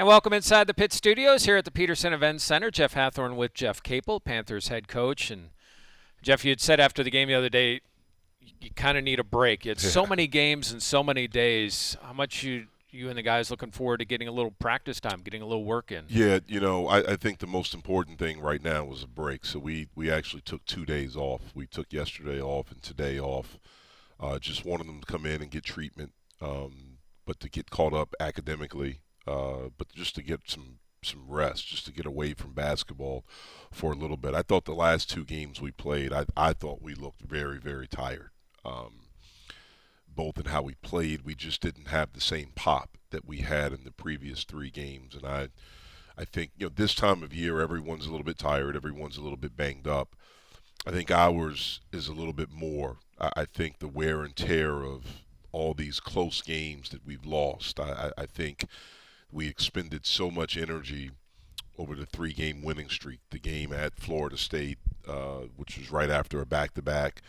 And welcome inside the Pitt Studios here at the Peterson Events Center. Jeff Hathorn with Jeff Capel, Panthers head coach. And Jeff, you had said after the game the other day, you kind of need a break. You had so many games in so many days. How much you and the guys looking forward to getting a little practice time, getting a little work in? Yeah, I think the most important thing right now was a break. So we actually took 2 days off. We took yesterday off and today off. Just wanted them to come in and get treatment, but to get caught up academically, but just to get some rest, just to get away from basketball for a little bit. I thought the last two games we played, I thought we looked very, very tired. Both in how we played, we just didn't have the same pop that we had in the previous three games. And I think this time of year, everyone's a little bit tired, everyone's a little bit banged up. I think ours is a little bit more. I think the wear and tear of all these close games that we've lost. I think we expended so much energy over the three-game winning streak. The game at Florida State, which was right after a back-to-back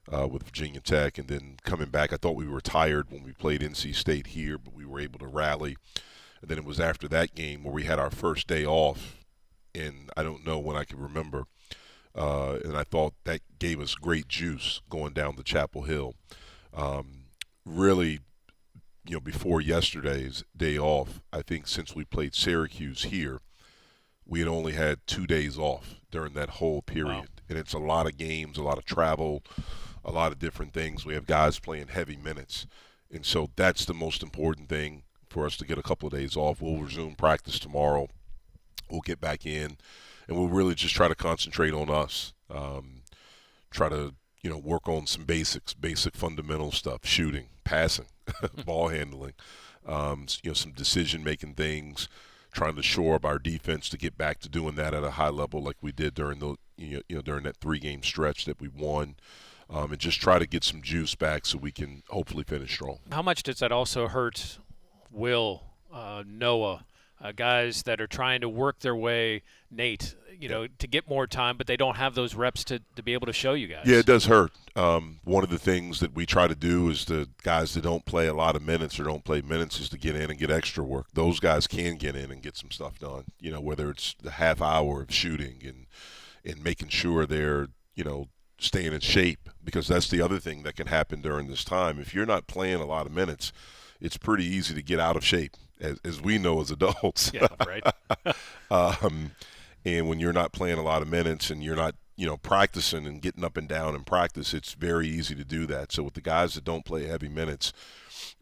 with Virginia Tech, and then coming back. I thought we were tired when we played NC State here, but we were able to rally. And then it was after that game where we had our first day off, and I don't know when I can remember. And I thought that gave us great juice going down the Chapel Hill. Really, before yesterday's day off, I think since we played Syracuse here, we had only had 2 days off during that whole period. Wow. And it's a lot of games, a lot of travel, a lot of different things. We have guys playing heavy minutes. And so that's the most important thing for us to get a couple of days off. We'll resume practice tomorrow. We'll get back in, and we'll really just try to concentrate on us. Try to, work on some basic fundamental stuff, shooting, passing, ball handling, some decision-making things, trying to shore up our defense to get back to doing that at a high level like we did during during that three-game stretch that we won, and just try to get some juice back so we can hopefully finish strong. How much does that also hurt Will, Noah, guys that are trying to work their way, Nate, to get more time, but they don't have those reps to be able to show you guys? Yeah, it does hurt. One of the things that we try to do is the guys that don't play a lot of minutes or don't play minutes is to get in and get extra work. Those guys can get in and get some stuff done, whether it's the half hour of shooting and making sure they're, staying in shape, because that's the other thing that can happen during this time. If you're not playing a lot of minutes, it's pretty easy to get out of shape, as we know as adults. Yeah, right. And when you're not playing a lot of minutes and you're not, practicing and getting up and down in practice, it's very easy to do that. So with the guys that don't play heavy minutes,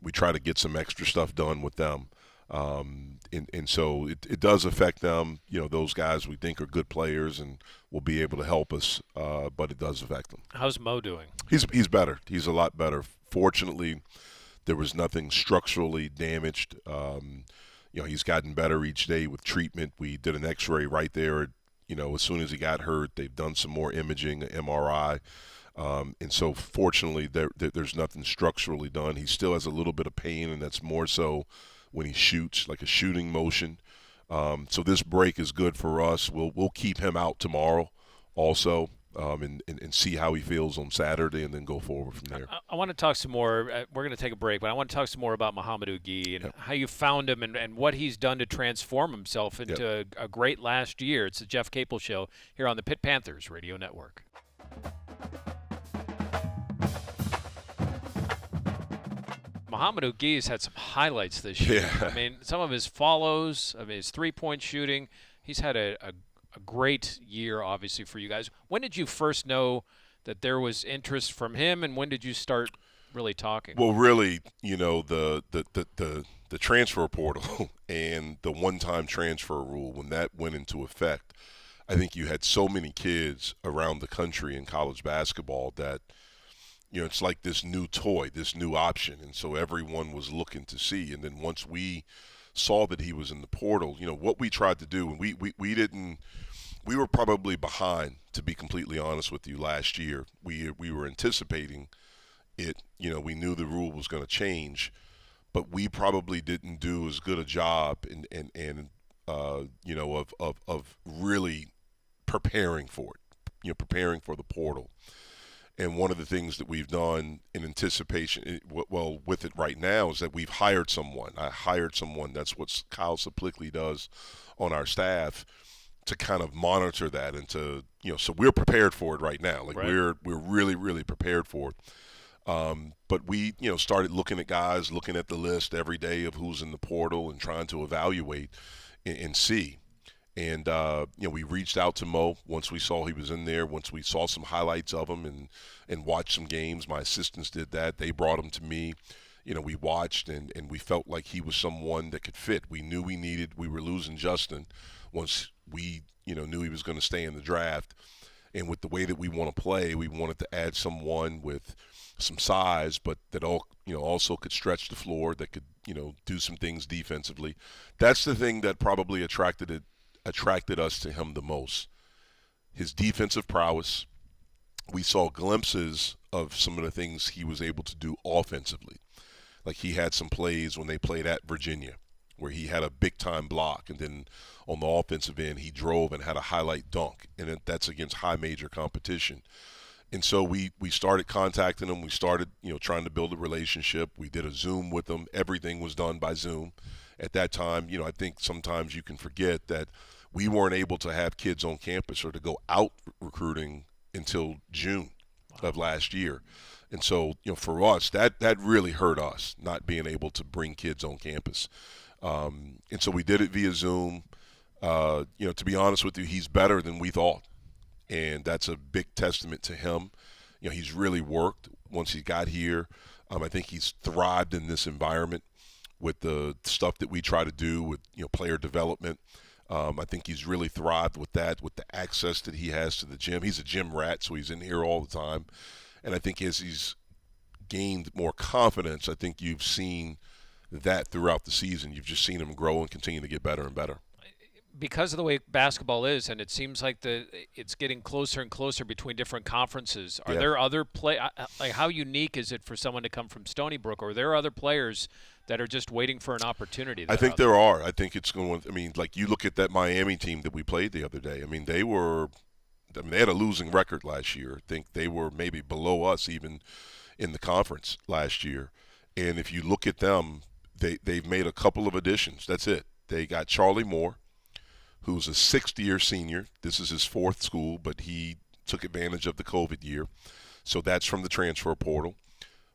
we try to get some extra stuff done with them. And so it does affect them. Those guys we think are good players and will be able to help us, but it does affect them. How's Mo doing? He's better. He's a lot better. Fortunately, there was nothing structurally damaged. He's gotten better each day with treatment. We did an X-ray right there. As soon as he got hurt, they've done some more imaging, MRI. And so fortunately, there's nothing structurally done. He still has a little bit of pain, and that's more so when he shoots, like a shooting motion. So this break is good for us. We'll keep him out tomorrow also, and see how he feels on Saturday, and then go forward from there. I want to talk some more. We're going to take a break, but I want to talk some more about Mcgusty and how you found him and what he's done to transform himself into a great last year. It's the Jeff Capel Show here on the Pitt Panthers Radio Network. Mcgusty's had some highlights this year. Yeah. I mean, some of his follows, his three-point shooting. He's had a great year, obviously, for you guys. When did you first know that there was interest from him, and when did you start really talking? Well, really, the transfer portal and the one-time transfer rule, when that went into effect, I think you had so many kids around the country in college basketball that it's like this new toy, this new option, and so everyone was looking to see. And then once we saw that he was in the portal, what we tried to do, and we were probably behind, to be completely honest with you, last year. We were anticipating it. We knew the rule was going to change, but we probably didn't do as good a job of really preparing for it, preparing for the portal. And one of the things that we've done in anticipation, well, with it right now, is that we've hired someone. I hired someone. That's what Kyle Saplicki does on our staff to kind of monitor that and to, so we're prepared for it right now. Like Right. we're really, really prepared for it. But we, started looking at guys, looking at the list every day of who's in the portal and trying to evaluate and see. And, we reached out to Mo once we saw he was in there, once we saw some highlights of him and watched some games. My assistants did that. They brought him to me. We watched and we felt like he was someone that could fit. We knew we were losing Justin once we, knew he was going to stay in the draft. And with the way that we want to play, we wanted to add someone with some size, but that also could stretch the floor, that could, do some things defensively. That's the thing that probably attracted us to him the most. His defensive prowess. We saw glimpses of some of the things he was able to do offensively. Like he had some plays when they played at Virginia where he had a big-time block, and then on the offensive end he drove and had a highlight dunk, and that's against high major competition. And so we started contacting him. We started, trying to build a relationship. We did a Zoom with him. Everything was done by Zoom. At that time, I think sometimes you can forget that we weren't able to have kids on campus or to go out recruiting until June of last year. And so, for us, that really hurt us, not being able to bring kids on campus. And so we did it via Zoom. To be honest with you, he's better than we thought. And that's a big testament to him. He's really worked once he got here. I think he's thrived in this environment with the stuff that we try to do with, player development. I think he's really thrived with that, with the access that he has to the gym. He's a gym rat, so he's in here all the time. And I think as he's gained more confidence, I think you've seen that throughout the season. You've just seen him grow and continue to get better and better. Because of the way basketball is, and it seems like it's getting closer and closer between different conferences. Are there other like how unique is it for someone to come from Stony Brook, or are there other players that are just waiting for an opportunity? I think there are. I think it's going. Like you look at that Miami team that we played the other day. They had a losing record last year. I think they were maybe below us even in the conference last year. And if you look at them, they've made a couple of additions. That's it. They got Charlie Moore, who's a sixth-year senior. This is his fourth school, but he took advantage of the COVID year. So that's from the transfer portal.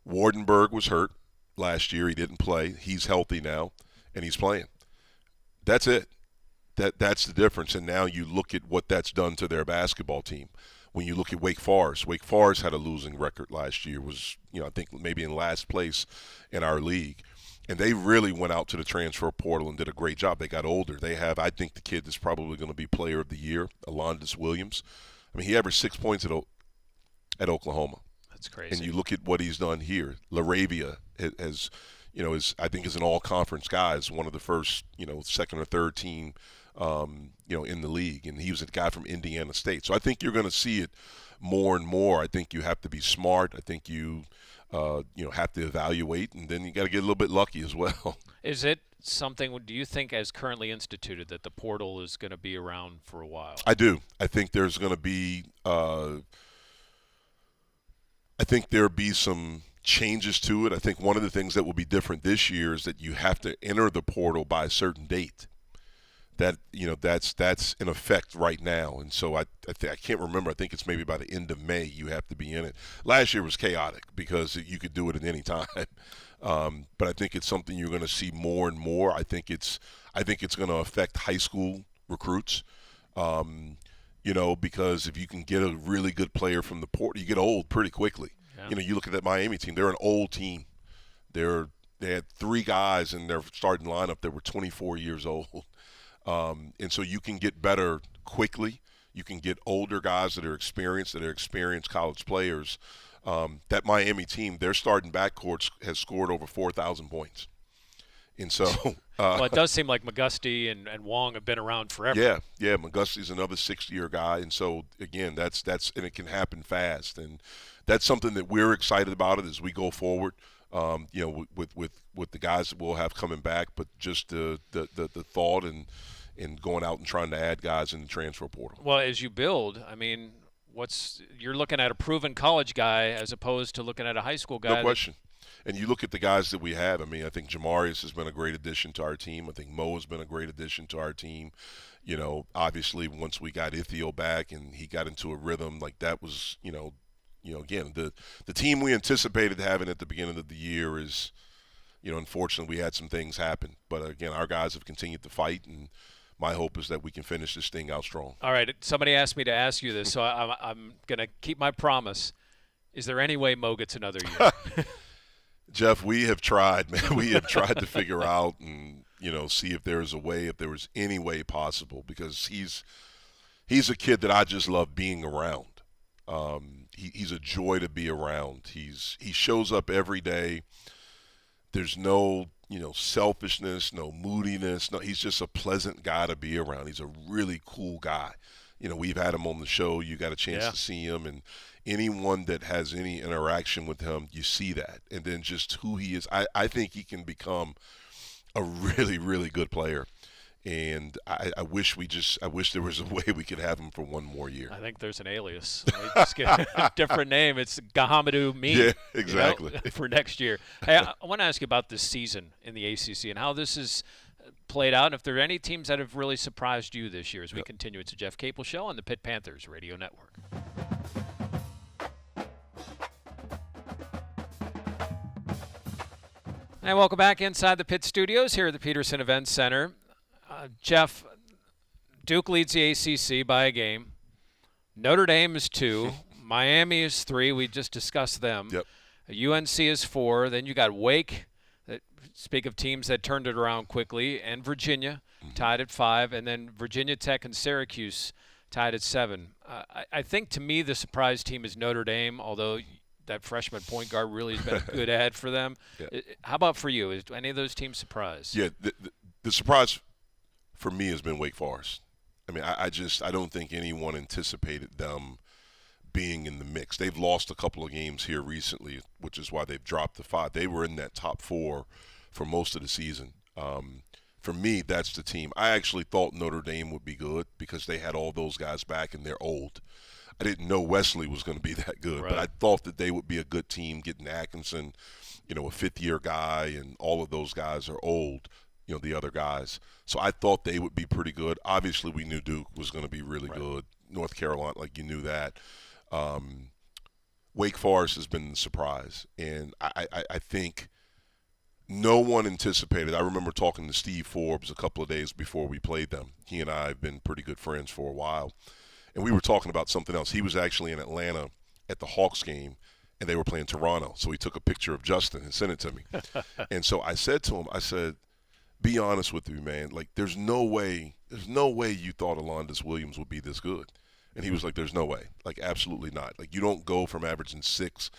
Wardenberg was hurt last year. He didn't play. He's healthy now, and he's playing. That's it. That's the difference. And now you look at what that's done to their basketball team. When you look at Wake Forest had a losing record last year, was, I think maybe in last place in our league. And they really went out to the transfer portal and did a great job. They got older. They have, I think, the kid that's probably going to be player of the year, Alondus Williams. He averaged 6 points at Oklahoma. That's crazy. And you look at what he's done here. LaRavia is I think is an all-conference guy. Is one of the first, second or third team, in the league. And he was a guy from Indiana State. So I think you're going to see it more and more. I think you have to be smart. I think you have to evaluate, and then you got to get a little bit lucky as well. Is it something, do you think, as currently instituted, that the portal is going to be around for a while? I do. I think there's going to be there'll be some changes to it. I think one of the things that will be different this year is that you have to enter the portal by a certain date. That that's in effect right now, and so I can't remember. I think it's maybe by the end of May you have to be in it. Last year was chaotic because you could do it at any time, but I think it's something you're going to see more and more. I think it's going to affect high school recruits, because if you can get a really good player from the portal, you get old pretty quickly. Yeah. You look at that Miami team; they're an old team. They had 3 guys in their starting lineup that were 24 years old. And so you can get better quickly. You can get older guys that are experienced college players. That Miami team, their starting backcourt has scored over 4,000 points. And so well, it does seem like Mcgusty and Wong have been around forever. Yeah. McGusty's another 6-year guy. And so, again, that's and it can happen fast. And that's something that we're excited about it as we go forward. With the guys that we'll have coming back, but just the thought and going out and trying to add guys in the transfer portal. Well, as you build, you're looking at a proven college guy as opposed to looking at a high school guy. No question. And you look at the guys that we have. I mean, I think Jamarius has been a great addition to our team. I think Mo has been a great addition to our team. You know, obviously once we got Ithio back and he got into a rhythm, like that was, again, the team we anticipated having at the beginning of the year is, unfortunately we had some things happen. But again, our guys have continued to fight, and my hope is that we can finish this thing out strong. All right. Somebody asked me to ask you this, so I'm going to keep my promise. Is there any way Mo gets another year? Jeff, we have tried, man. We have tried to figure out and, see if there is a way, if there was any way possible, because he's a kid that I just love being around. He's a joy to be around. He shows up every day. There's no, selfishness, no moodiness. No, he's just a pleasant guy to be around. He's a really cool guy. We've had him on the show. You got a chance to see him, and anyone that has any interaction with him, you see that. And then just who he is, I think he can become a really, really good player. And I wish there was a way we could have him for one more year. I think there's an alias. Just get a different name. It's Gahamadou Me. Yeah, exactly. For next year. Hey, I want to ask you about this season in the ACC and how this is played out, and if there are any teams that have really surprised you this year as we continue. It's a Jeff Capel Show on the Pitt Panthers Radio Network. And welcome back inside the Pitt Studios here at the Peterson Events Center. Jeff, Duke leads the ACC by a game. Notre Dame is 2. Miami is 3. We just discussed them. Yep. UNC is 4. Then you got Wake. Speak of teams that turned it around quickly, and Virginia tied at 5, and then Virginia Tech and Syracuse tied at 7. I think to me the surprise team is Notre Dame, although that freshman point guard really has been a good ad for them. Yeah. How about for you? Is any of those teams surprised? Yeah, the surprise for me has been Wake Forest. I mean, I don't think anyone anticipated them being in the mix. They've lost a couple of games here recently, which is why they've dropped to 5. They were in that top 4 for most of the season. For me, that's the team. I actually thought Notre Dame would be good because they had all those guys back and they're old. I didn't know Wesley was going to be that good, but I thought that they would be a good team, getting Atkinson, a fifth-year guy, and all of those guys are old, the other guys. So I thought they would be pretty good. Obviously, we knew Duke was going to be really good. North Carolina, like you knew that. Wake Forest has been the surprise, and I think no one anticipated. I remember talking to Steve Forbes a couple of days before we played them. He and I have been pretty good friends for a while, and we were talking about something else. He was actually in Atlanta at the Hawks game, and they were playing Toronto, so he took a picture of Justin and sent it to me. And so I said to him, I said, be honest with me, man. Like, there's no way you thought Alondus Williams would be this good. And he was like, there's no way. Like, absolutely not. Like, you don't go from averaging 6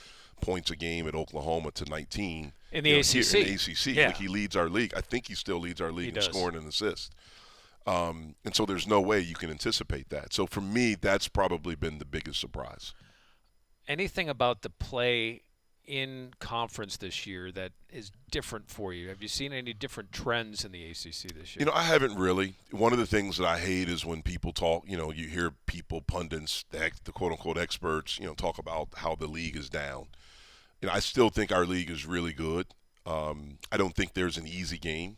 points a game at Oklahoma to 19 in the ACC. Here in the ACC. Yeah. Like, he leads our league. I think he still leads our league in scoring and assists. And so there's no way you can anticipate that. So for me, that's probably been the biggest surprise. Anything about the play in conference this year that is different for you? Have you seen any different trends in the ACC this year? I haven't really. One of the things that I hate is when people talk, you hear people, pundits, the quote-unquote experts, talk about how the league is down. I still think our league is really good. I don't think there's an easy game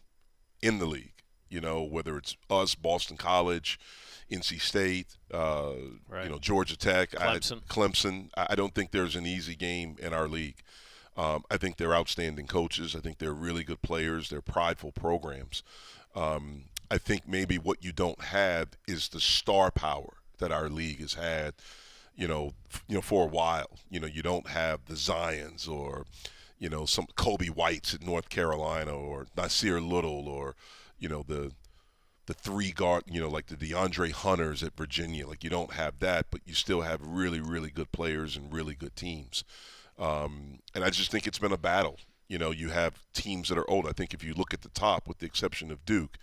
in the league, whether it's us, Boston College, NC State, Georgia Tech, Clemson. I don't think there's an easy game in our league. I think they're outstanding coaches. I think they're really good players. They're prideful programs. I think maybe what you don't have is the star power that our league has had, for a while. You don't have the Zions or, some Kobe Whites at North Carolina or Nasir Little or, the 3 guard, like the DeAndre Hunters at Virginia. Like, you don't have that, but you still have really, really good players and really good teams. And I just think it's been a battle. You have teams that are old. I think if you look at the top, with the exception of Duke,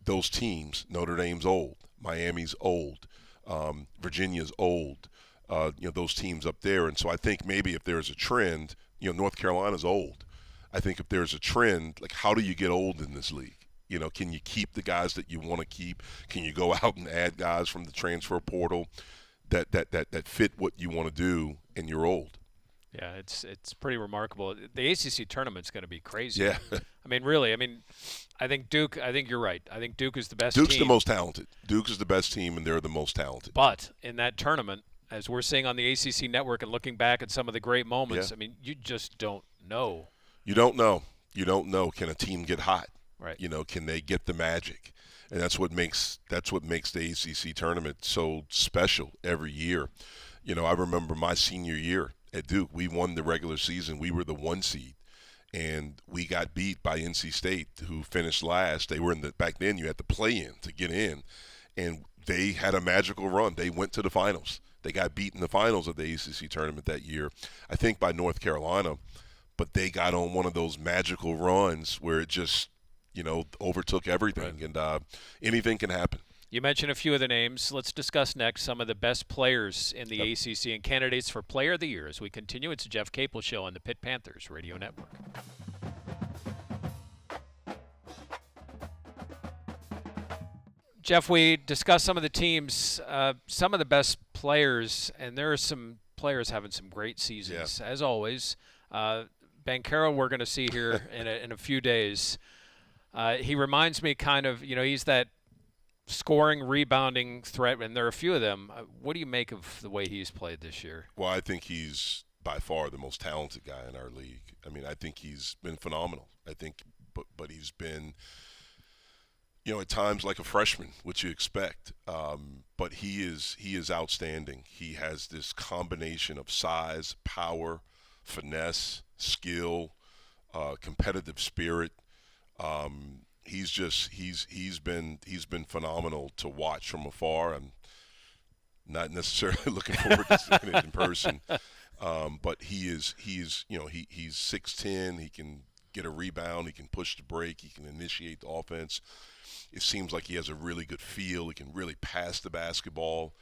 those teams, Notre Dame's old, Miami's old, Virginia's old, those teams up there. And so I think maybe if there's a trend, North Carolina's old. I think if there's a trend, like, how do you get old in this league? Can you keep the guys that you want to keep? Can you go out and add guys from the transfer portal? that fit what you want to do, and you're old. Yeah, it's pretty remarkable. The ACC tournament's going to be crazy. Yeah. I mean, really. I mean, I think Duke. I think you're right. I think Duke is the best. Duke's team. the most talented. Duke is the best team, and they're the most talented. But in that tournament, as we're seeing on the ACC network and looking back at some of the great moments, I mean, you just don't know. You don't know. You don't know. Can a team get hot? Right. You know, can they get the magic? And that's what makes the ACC tournament so special every year. You know, I remember my senior year at Duke. We won the regular season. We were the 1 seed, and we got beat by NC State, who finished last. They were back then you had to play in to get in, and they had a magical run. They went to the finals. They got beat in the finals of the ACC tournament that year, I think by North Carolina, but they got on one of those magical runs where it just, overtook everything, and anything can happen. You mentioned a few of the names. Let's discuss next some of the best players in the ACC and candidates for Player of the Year as we continue. It's the Jeff Capel Show on the Pitt Panthers Radio Network. Jeff, we discussed some of the teams, some of the best players, and there are some players having some great seasons, as always. Banchero, we're going to see here in a few days. He reminds me kind of, he's that scoring, rebounding threat, and there are a few of them. What do you make of the way he's played this year? Well, I think he's by far the most talented guy in our league. I mean, I think he's been phenomenal. I think, but he's been, at times like a freshman, which you expect. But he is outstanding. He has this combination of size, power, finesse, skill, competitive spirit. He's been phenomenal to watch from afar. I'm not necessarily looking forward to seeing it in person, but he's 6'10". He can get a rebound. He can push the break. He can initiate the offense. It seems like he has a really good feel. He can really pass the basketball.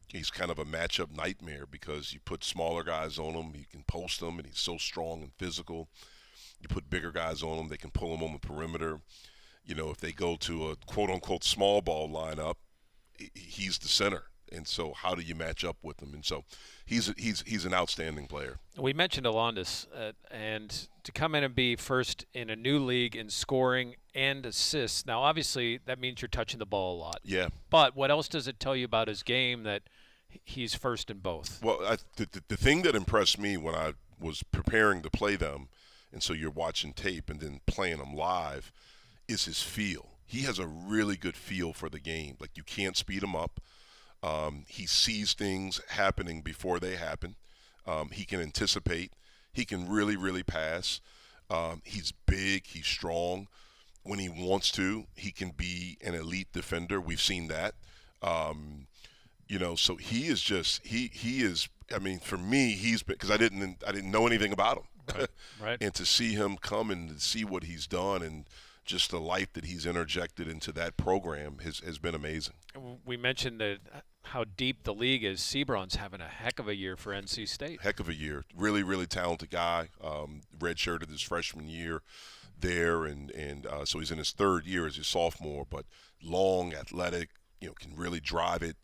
He's kind of a matchup nightmare because you put smaller guys on him, he can post them, and he's so strong and physical. You put bigger guys on them, they can pull them on the perimeter. If they go to a quote-unquote small ball lineup, he's the center. And so how do you match up with him? And so he's an outstanding player. We mentioned Alondus, and to come in and be first in a new league in scoring and assists. Now, obviously, that means you're touching the ball a lot. Yeah. But what else does it tell you about his game that he's first in both? Well, the thing that impressed me when I was preparing to play them, and so you're watching tape and then playing them live, is his feel. He has a really good feel for the game. Like, you can't speed him up. He sees things happening before they happen. He can anticipate. He can really, really pass. He's big. He's strong. When he wants to, he can be an elite defender. We've seen that. So he is just he is. I mean, for me, he's been, because I didn't know anything about him. Right. And to see him come and to see what he's done and just the life that he's interjected into that program has been amazing. We mentioned how deep the league is. Sebron's having a heck of a year for NC State. Heck of a year. Really, really talented guy. Redshirted his freshman year there, and so he's in his third year as a sophomore, but long, athletic, can really drive it.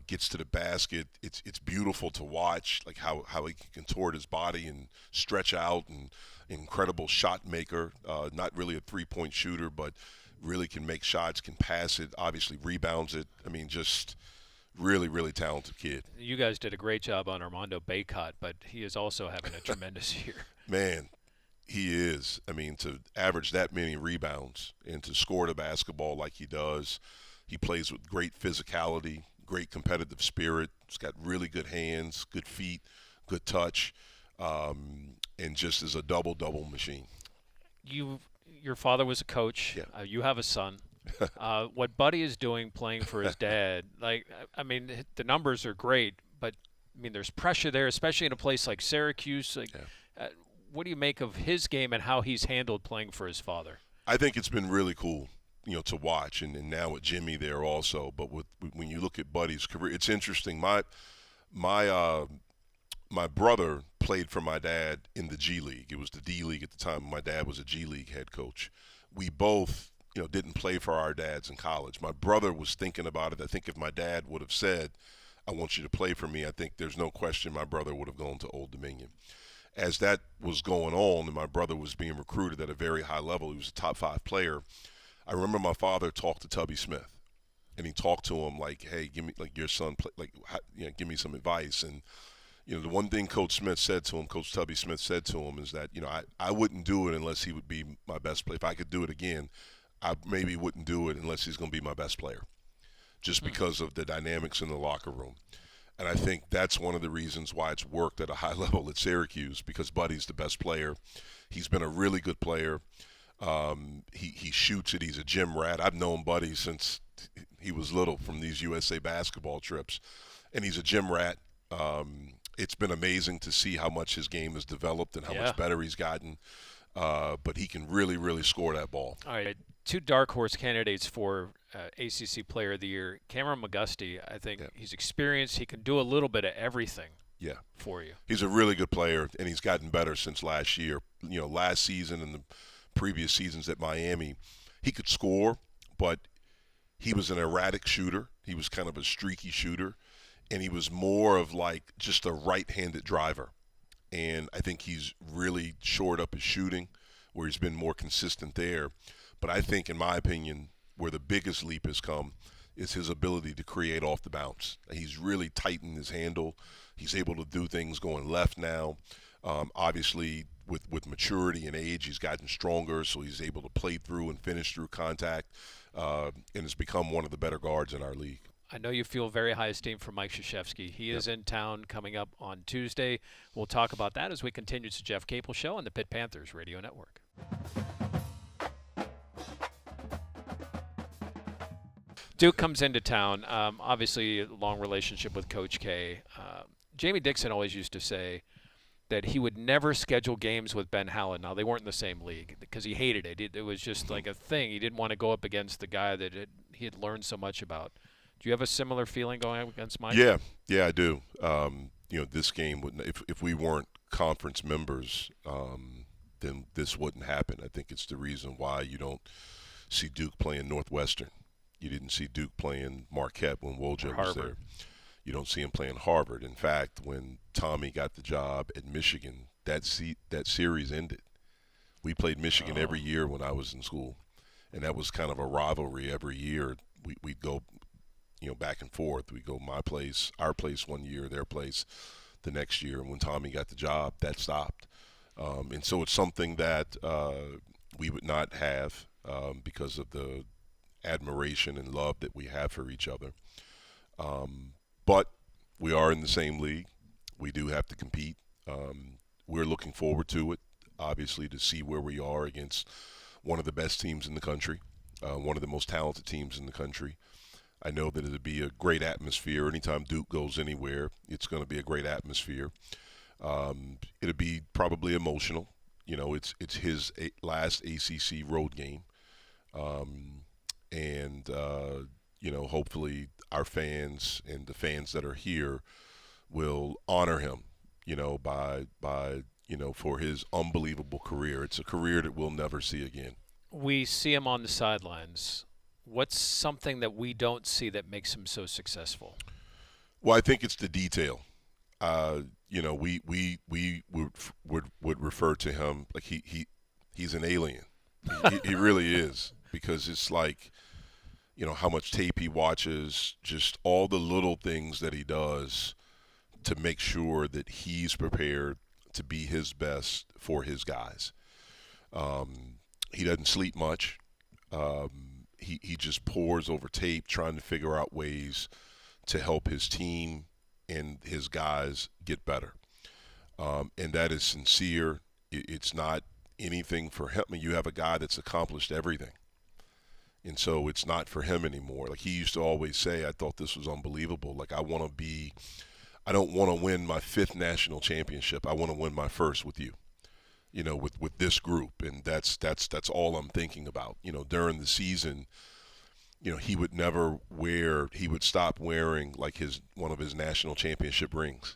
Gets to the basket. It's beautiful to watch, like how he can contort his body and stretch out, and incredible shot maker. Not really a three-point shooter, but really can make shots, can pass it, obviously rebounds it. I mean, just really, really talented kid. You guys did a great job on Armando Bacot, but he is also having a tremendous year. Man, he is. I mean, to average that many rebounds and to score the basketball like he does, he plays with great physicality, great competitive spirit. He's got really good hands, good feet, good touch, and just is a double-double machine. Your father was a coach. Yeah. You have a son. What Buddy is doing playing for his dad, the numbers are great, but, there's pressure there, especially in a place like Syracuse. What do you make of his game and how he's handled playing for his father? I think it's been really cool, to watch, and now with Jimmy there also. But when you look at Buddy's career, it's interesting. My brother played for my dad in the G League. It was the D League at the time. My dad was a G League head coach. We both, didn't play for our dads in college. My brother was thinking about it. I think if my dad would have said, I want you to play for me, I think there's no question my brother would have gone to Old Dominion. As that was going on and my brother was being recruited at a very high level, he was a top 5 player. I remember my father talked to Tubby Smith, and he talked to him like, "Hey, give me like your son, play, like, give me some advice." And the one thing Coach Smith said to him, Coach Tubby Smith said to him, is that I wouldn't do it unless he would be my best player. If I could do it again, I maybe wouldn't do it unless he's going to be my best player, just because of the dynamics in the locker room. And I think that's one of the reasons why it's worked at a high level at Syracuse, because Buddy's the best player. He's been a really good player. He shoots it. He's a gym rat. I've known Buddy since he was little, from these USA basketball trips, and he's a gym rat. It's been amazing to see how much his game has developed and how much better he's gotten. But he can really, really score that ball. All right, 2 dark horse candidates for ACC Player of the Year. Cameron Mcgusty, I think he's experienced. He can do a little bit of everything for you. He's a really good player, and he's gotten better since last year. Last season and the previous seasons at Miami, he could score, but he was an erratic shooter. He was kind of a streaky shooter, and he was more of like just a right-handed driver. And I think he's really shored up his shooting, where he's been more consistent there. But I think, in my opinion, where the biggest leap has come is his ability to create off the bounce. He's really tightened his handle. He's able to do things going left now. Obviously, with maturity and age, he's gotten stronger, so he's able to play through and finish through contact, and has become one of the better guards in our league. I know you feel very high esteem for Mike Krzyzewski. He is in town coming up on Tuesday. We'll talk about that as we continue to Jeff Capel Show on the Pitt Panthers Radio Network. Duke comes into town. Obviously, a long relationship with Coach K. Jamie Dixon always used to say that he would never schedule games with Ben Howland. Now, they weren't in the same league because he hated it. It was just like a thing. He didn't want to go up against the guy that he had learned so much about. Do you have a similar feeling going up against Mike? Yeah, I do. This game wouldn't. If we weren't conference members, then this wouldn't happen. I think it's the reason why you don't see Duke playing Northwestern. You didn't see Duke playing Marquette when Woj was there. You don't see him playing Harvard. In fact, when Tommy got the job at Michigan, that series ended. We played Michigan every year when I was in school, and that was kind of a rivalry every year. We'd go, back and forth. We go my place, our place one year, their place the next year. And when Tommy got the job, that stopped. And so it's something that we would not have because of the admiration and love that we have for each other. But we are in the same league. We do have to compete. We're looking forward to it, obviously, to see where we are against one of the best teams in the country, one of the most talented teams in the country. I know that it'll be a great atmosphere. Anytime Duke goes anywhere, it's going to be a great atmosphere. It'll be probably emotional. It's his last ACC road game. Hopefully our fans and the fans that are here will honor him, for his unbelievable career. It's a career that we'll never see again. We see him on the sidelines. What's something that we don't see that makes him so successful? Well, I think it's the detail. We would refer to him like he's an alien. He really is, because it's like, how much tape he watches, just all the little things that he does to make sure that he's prepared to be his best for his guys. He doesn't sleep much. He just pores over tape trying to figure out ways to help his team and his guys get better. And that is sincere. It's not anything for him. I mean, you have a guy that's accomplished everything. And so it's not for him anymore. Like he used to always say, I thought this was unbelievable. Like I don't want to win my 5th national championship. I want to win my 1st with you, with this group. And that's all I'm thinking about. During the season, he would stop wearing like one of his national championship rings,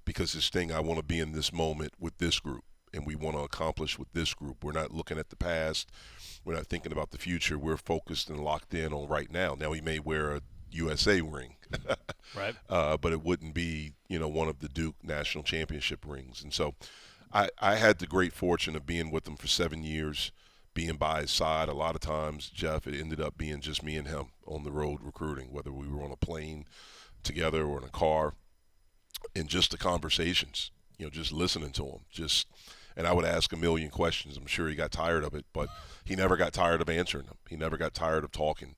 because his thing, I want to be in this moment with this group, and we want to accomplish with this group. We're not looking at the past. We're not thinking about the future. We're focused and locked in on right now. Now he may wear a USA ring. Right. But it wouldn't be, one of the Duke national championship rings. And so I had the great fortune of being with him for 7 years, being by his side. A lot of times, Jeff, it ended up being just me and him on the road recruiting, whether we were on a plane together or in a car, and just the conversations, just listening to him. And I would ask a million questions. I'm sure he got tired of it, but he never got tired of answering them. He never got tired of talking.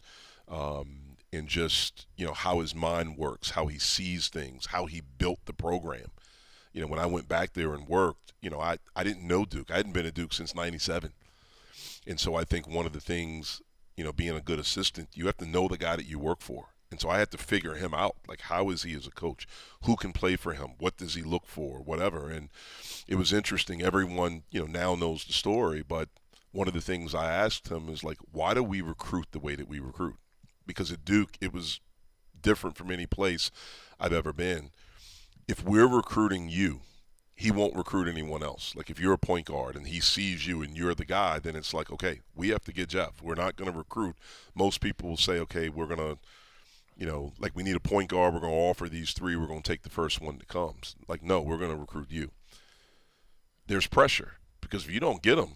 And just, how his mind works, how he sees things, how he built the program. When I went back there and worked, I didn't know Duke. I hadn't been at Duke since '97. And so I think one of the things, being a good assistant, you have to know the guy that you work for. And so I had to figure him out. Like, how is he as a coach? Who can play for him? What does he look for? Whatever. And it was interesting. Everyone, now knows the story. But one of the things I asked him is, like, why do we recruit the way that we recruit? Because at Duke, it was different from any place I've ever been. If we're recruiting you, he won't recruit anyone else. Like, if you're a point guard and he sees you and you're the guy, then it's like, okay, we have to get Jeff. We're not going to recruit. Most people will say, okay, we're going to, like, we need a point guard. We're going to offer these three. We're going to take the first one that comes. Like, no, we're going to recruit you. There's pressure because if you don't get them,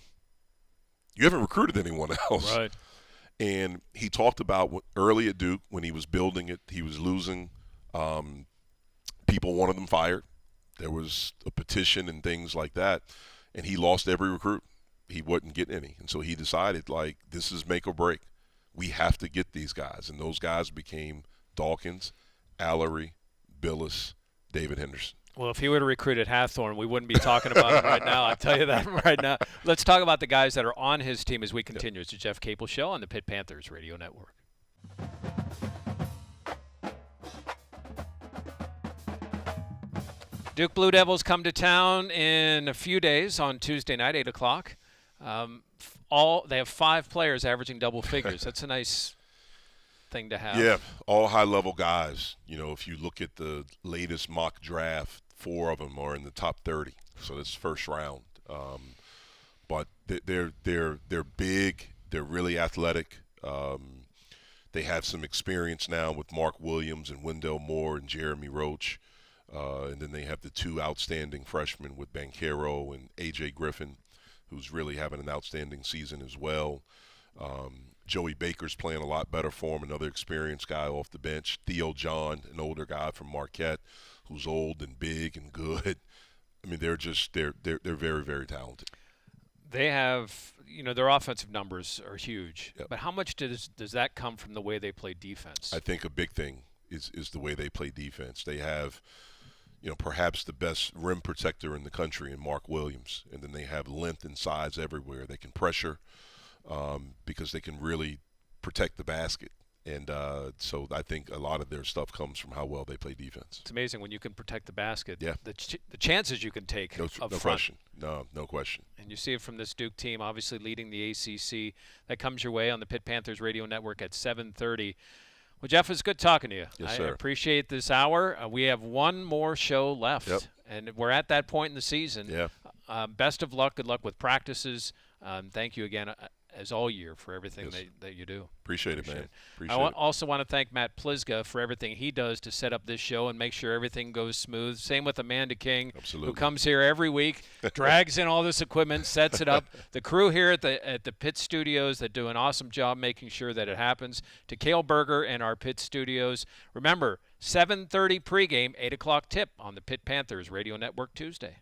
you haven't recruited anyone else. Right. And he talked about early at Duke when he was building it, he was losing. People wanted him fired. There was a petition and things like that. And he lost every recruit. He wouldn't get any. And so he decided, like, this is make or break. We have to get these guys. And those guys became Dawkins, Allery, Billis, David Henderson. Well, if he would have recruited Hathorn, we wouldn't be talking about him right now. I'll tell you that right now. Let's talk about the guys that are on his team as we continue. It's the Jeff Capel Show on the Pitt Panthers Radio Network. Duke Blue Devils come to town in a few days on Tuesday night, 8 o'clock. They have 5 players averaging double figures. That's a nice thing to have. Yeah, all high-level guys. If you look at the latest mock draft, 4 of them are in the top 30. So that's first round. But they're big. They're really athletic. They have some experience now with Mark Williams and Wendell Moore and Jeremy Roach. And then they have the 2 outstanding freshmen with Banchero and A.J. Griffin, who's really having an outstanding season as well. Joey Baker's playing a lot better for him, another experienced guy off the bench. Theo John, an older guy from Marquette, who's old and big and good. I mean, they're very, very talented. They have, their offensive numbers are huge. Yep. But how much does that come from the way they play defense? I think a big thing is the way they play defense. They have, perhaps the best rim protector in the country in Mark Williams. And then they have length and size everywhere. They can pressure because they can really protect the basket. And so I think a lot of their stuff comes from how well they play defense. It's amazing when you can protect the basket. Yeah. The chances you can take up front. Question. No question. And you see it from this Duke team, obviously leading the ACC. That comes your way on the Pitt Panthers Radio Network at 7:30. Well, Jeff, it's good talking to you. Yes, I sir. appreciate this hour. We have one more show left, Yep. and we're at that point in the season. Yeah. Best of luck. Good luck with practices. Thank you again, as all year, for everything that you do. Appreciate it, man. I also want to thank Matt Plizga for everything he does to set up this show and make sure everything goes smooth. Same with Amanda King, Absolutely. who comes here every week, drags in all this equipment, sets it up. The crew here at the Pitt Studios that do an awesome job making sure that it happens. To Cale Berger and our Pitt Studios. Remember, 7:30 pregame, 8 o'clock tip on the Pitt Panthers Radio Network Tuesday.